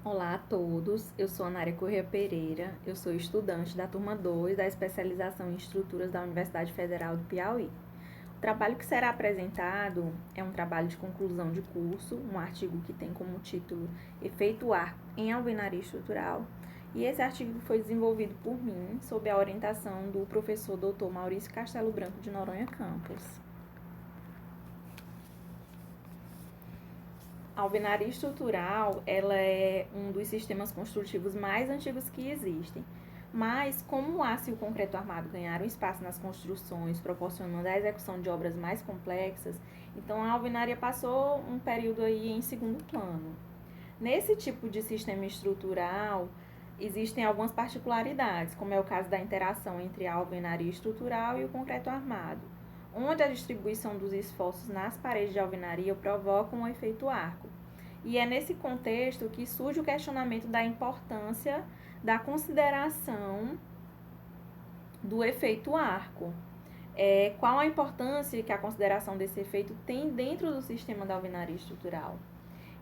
Olá a todos, eu sou Anária Corrêa Pereira, eu sou estudante da turma 2 da especialização em estruturas da Universidade Federal do Piauí. O trabalho que será apresentado é um trabalho de conclusão de curso, um artigo que tem como título Efeituar em Alvenaria Estrutural, e esse artigo foi desenvolvido por mim, sob a orientação do professor Dr. Maurício Castelo Branco de Noronha Campos. A alvenaria estrutural, ela é um dos sistemas construtivos mais antigos que existem. Mas, como o aço e o concreto armado ganharam espaço nas construções, proporcionando a execução de obras mais complexas, então a alvenaria passou um período aí em segundo plano. Nesse tipo de sistema estrutural, existem algumas particularidades, como é o caso da interação entre a alvenaria estrutural e o concreto armado, onde a distribuição dos esforços nas paredes de alvenaria provoca um efeito arco. E é nesse contexto que surge o questionamento da importância da consideração do efeito arco. Qual a importância que a consideração desse efeito tem dentro do sistema da alvenaria estrutural?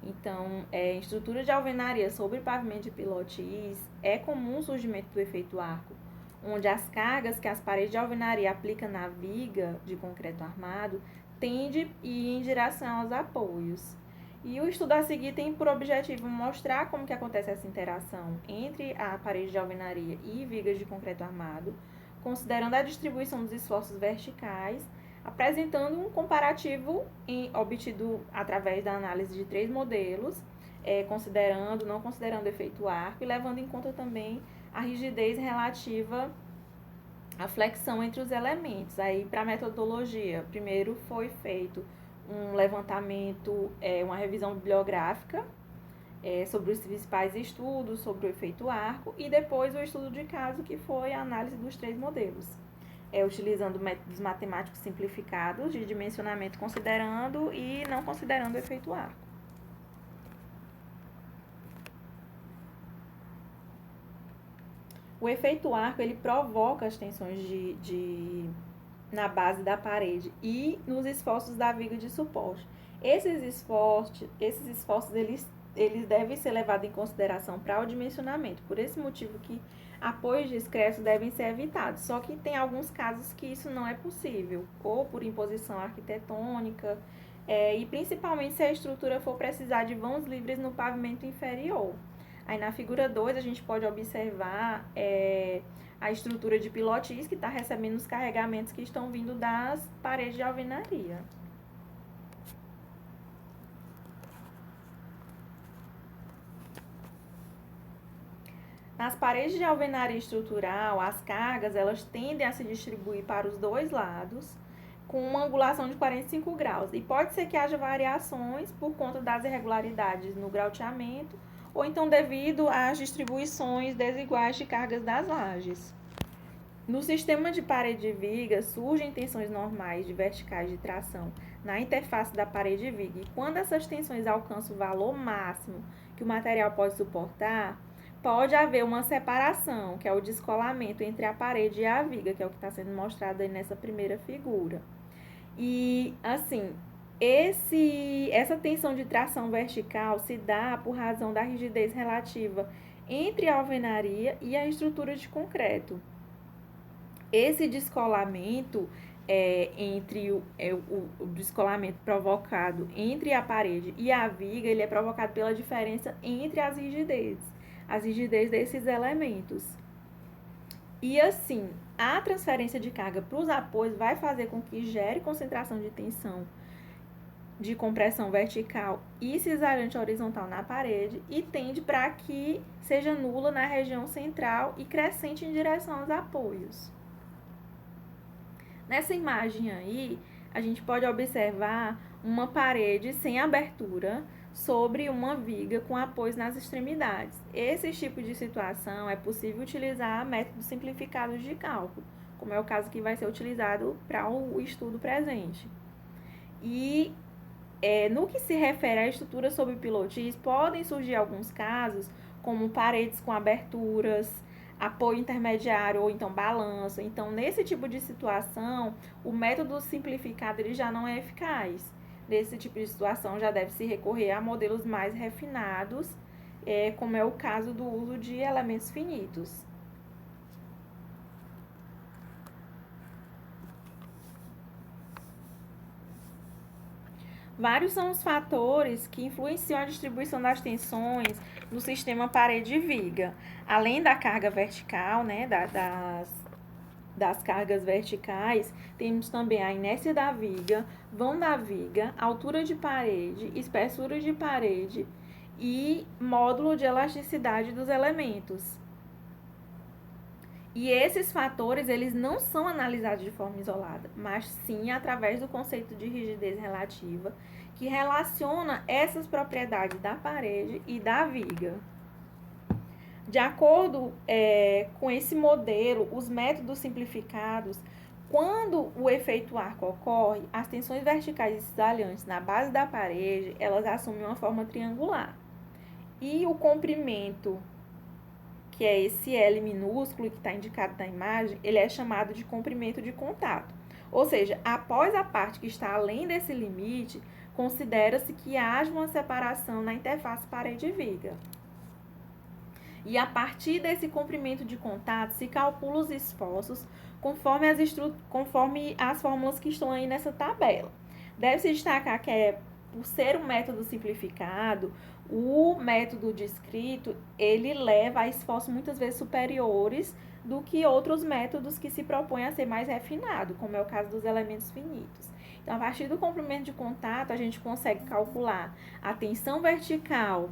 Então, em estrutura de alvenaria sobre pavimento de pilotis, é comum o surgimento do efeito arco, onde as cargas que as paredes de alvenaria aplicam na viga de concreto armado tende a ir em direção aos apoios. E o estudo a seguir tem por objetivo mostrar como que acontece essa interação entre a parede de alvenaria e vigas de concreto armado, considerando a distribuição dos esforços verticais, apresentando um comparativo obtido através da análise de 3 modelos, não considerando o efeito arco e levando em conta também a rigidez relativa à flexão entre os elementos. Aí, para a metodologia, primeiro foi feito um levantamento, uma revisão bibliográfica sobre os principais estudos sobre o efeito arco e depois o estudo de caso, que foi a análise dos 3 modelos. Utilizando métodos matemáticos simplificados de dimensionamento considerando e não considerando o efeito arco. O efeito arco, ele provoca as tensões na base da parede e nos esforços da viga de suporte. Esses esforços eles devem ser levados em consideração para o dimensionamento. Por esse motivo que apoios discretos devem ser evitados. Só que tem alguns casos que isso não é possível, ou por imposição arquitetônica, e principalmente se a estrutura for precisar de vãos livres no pavimento inferior. Aí na figura 2 a gente pode observar a estrutura de pilotis que está recebendo os carregamentos que estão vindo das paredes de alvenaria. Nas paredes de alvenaria estrutural, as cargas elas tendem a se distribuir para os dois lados, com uma angulação de 45 graus. E pode ser que haja variações por conta das irregularidades no grauteamento, ou então devido às distribuições desiguais de cargas das lajes. No sistema de parede de viga, surgem tensões normais de verticais de tração na interface da parede de viga. E quando essas tensões alcançam o valor máximo que o material pode suportar, pode haver uma separação, que é o descolamento entre a parede e a viga, que é o que está sendo mostrado aí nessa primeira figura. E, assim, essa tensão de tração vertical se dá por razão da rigidez relativa entre a alvenaria e a estrutura de concreto. Esse descolamento o descolamento provocado entre a parede e a viga, ele é provocado pela diferença entre as rigidez desses elementos. E assim, a transferência de carga para os apoios vai fazer com que gere concentração de tensão de compressão vertical e cisalhante horizontal na parede e tende para que seja nula na região central e crescente em direção aos apoios. Nessa imagem aí, a gente pode observar uma parede sem abertura sobre uma viga com apoios nas extremidades. Esse tipo de situação é possível utilizar métodos simplificados de cálculo, como é o caso que vai ser utilizado para o estudo presente. E no que se refere à estrutura sob pilotis, podem surgir alguns casos, como paredes com aberturas, apoio intermediário ou então balanço. Então, nesse tipo de situação, o método simplificado ele já não é eficaz. Nesse tipo de situação, já deve se recorrer a modelos mais refinados como é o caso do uso de elementos finitos. Vários são os fatores que influenciam a distribuição das tensões no sistema parede-viga. Além da carga vertical, né, das cargas verticais, temos também a inércia da viga, vão da viga, altura de parede, espessura de parede e módulo de elasticidade dos elementos. E esses fatores, eles não são analisados de forma isolada, mas sim através do conceito de rigidez relativa, que relaciona essas propriedades da parede e da viga. De acordo com esse modelo, os métodos simplificados, quando o efeito arco ocorre, as tensões verticais e cisalhantes na base da parede, elas assumem uma forma triangular. E o comprimento, que é esse L minúsculo que está indicado na imagem, ele é chamado de comprimento de contato. Ou seja, após a parte que está além desse limite, considera-se que haja uma separação na interface parede-viga. E a partir desse comprimento de contato, se calcula os esforços conforme as fórmulas que estão aí nessa tabela. Deve-se destacar que, por ser um método simplificado, o método descrito, ele leva a esforços muitas vezes superiores do que outros métodos que se propõem a ser mais refinado, como é o caso dos elementos finitos. Então, a partir do comprimento de contato, a gente consegue calcular a tensão vertical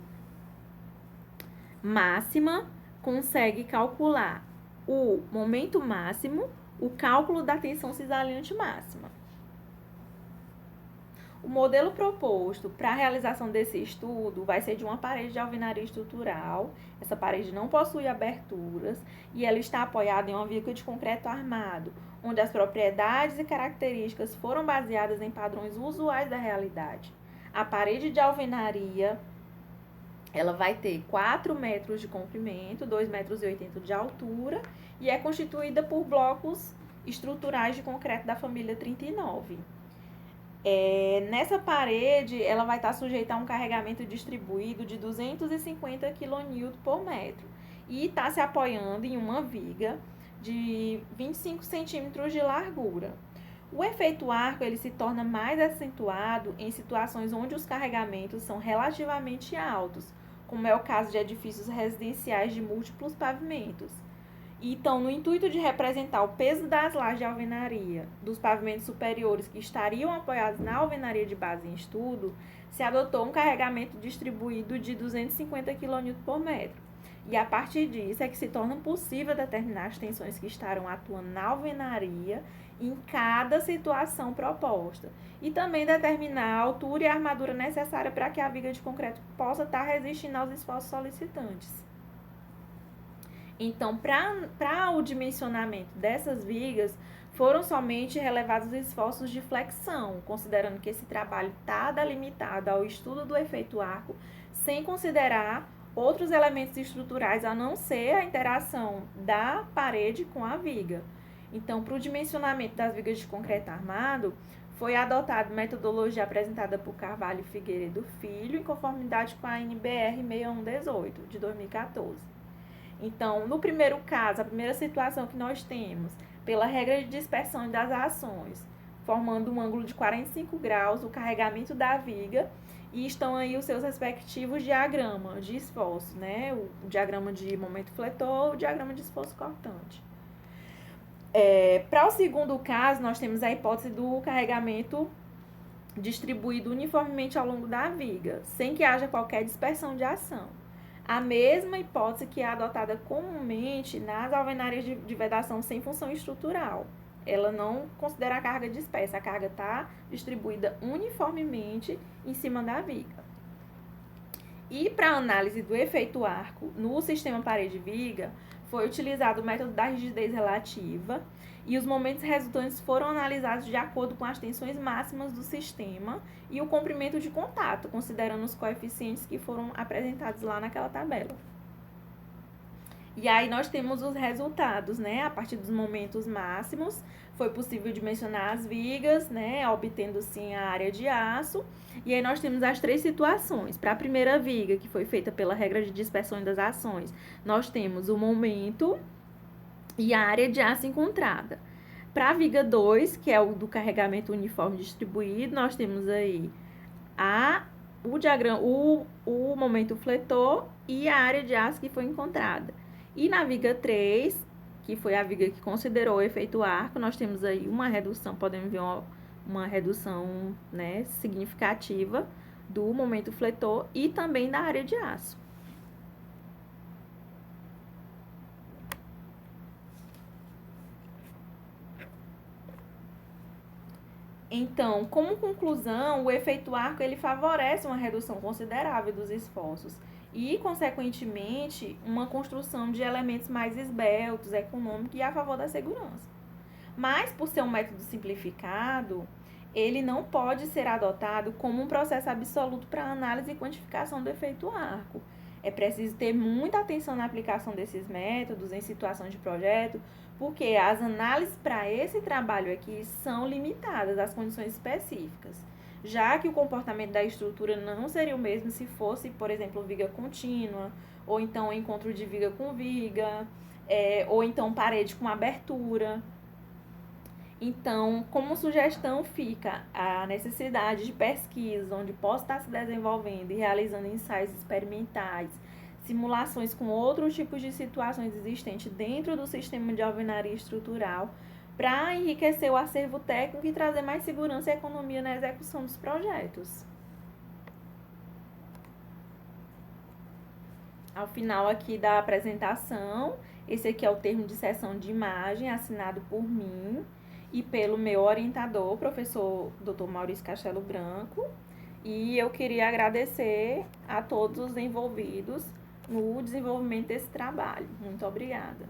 máxima, consegue calcular o momento máximo, o cálculo da tensão cisalhante máxima. O modelo proposto para a realização desse estudo vai ser de uma parede de alvenaria estrutural. Essa parede não possui aberturas e ela está apoiada em uma viga de concreto armado, onde as propriedades e características foram baseadas em padrões usuais da realidade. A parede de alvenaria, ela vai ter 4 metros de comprimento, 2,80 metros de altura e é constituída por blocos estruturais de concreto da família 39. Nessa parede, ela vai estar sujeita a um carregamento distribuído de 250 kN por metro e está se apoiando em uma viga de 25 centímetros de largura. O efeito arco ele se torna mais acentuado em situações onde os carregamentos são relativamente altos, como é o caso de edifícios residenciais de múltiplos pavimentos. Então, no intuito de representar o peso das lajes de alvenaria dos pavimentos superiores que estariam apoiados na alvenaria de base em estudo, se adotou um carregamento distribuído de 250 kN por metro. E a partir disso é que se torna possível determinar as tensões que estarão atuando na alvenaria em cada situação proposta. E também determinar a altura e a armadura necessária para que a viga de concreto possa estar resistindo aos esforços solicitantes. Então, para o dimensionamento dessas vigas, foram somente relevados os esforços de flexão, considerando que esse trabalho está delimitado ao estudo do efeito arco, sem considerar outros elementos estruturais, a não ser a interação da parede com a viga. Então, para o dimensionamento das vigas de concreto armado, foi adotada metodologia apresentada por Carvalho Figueiredo Filho, em conformidade com a NBR 6118, de 2014. Então, no primeiro caso, a primeira situação que nós temos, pela regra de dispersão das ações, formando um ângulo de 45 graus, o carregamento da viga, e estão aí os seus respectivos diagramas de esforço, né? O diagrama de momento fletor, o diagrama de esforço cortante. Para o segundo caso, nós temos a hipótese do carregamento distribuído uniformemente ao longo da viga, sem que haja qualquer dispersão de ação. A mesma hipótese que é adotada comumente nas alvenarias de vedação sem função estrutural. Ela não considera a carga dispersa, a carga está distribuída uniformemente em cima da viga. E para a análise do efeito arco no sistema parede-viga, foi utilizado o método da rigidez relativa e os momentos resultantes foram analisados de acordo com as tensões máximas do sistema e o comprimento de contato, considerando os coeficientes que foram apresentados lá naquela tabela. E aí nós temos os resultados, né? A partir dos momentos máximos, foi possível dimensionar as vigas, né? Obtendo sim a área de aço. E aí nós temos as três situações. Para a primeira viga, que foi feita pela regra de dispersão das ações, nós temos o momento e a área de aço encontrada. Para a viga 2, que é o do carregamento uniforme distribuído, nós temos aí o diagrama, o momento fletor e a área de aço que foi encontrada. E na viga 3, que foi a viga que considerou o efeito arco, nós temos aí uma redução, podemos ver uma redução, né, significativa do momento fletor e também da área de aço. Então, como conclusão, o efeito arco ele favorece uma redução considerável dos esforços e, consequentemente, uma construção de elementos mais esbeltos, econômicos e a favor da segurança. Mas, por ser um método simplificado, ele não pode ser adotado como um processo absoluto para análise e quantificação do efeito arco. É preciso ter muita atenção na aplicação desses métodos em situações de projeto, porque as análises para esse trabalho aqui são limitadas às condições específicas, já que o comportamento da estrutura não seria o mesmo se fosse, por exemplo, viga contínua, ou então encontro de viga com viga, ou então parede com abertura. Então, como sugestão fica a necessidade de pesquisa, onde possa estar se desenvolvendo e realizando ensaios experimentais, simulações com outros tipos de situações existentes dentro do sistema de alvenaria estrutural, para enriquecer o acervo técnico e trazer mais segurança e economia na execução dos projetos. Ao final aqui da apresentação, esse aqui é o termo de sessão de imagem assinado por mim e pelo meu orientador, professor Dr. Maurício Castelo Branco. E eu queria agradecer a todos os envolvidos no desenvolvimento desse trabalho. Muito obrigada.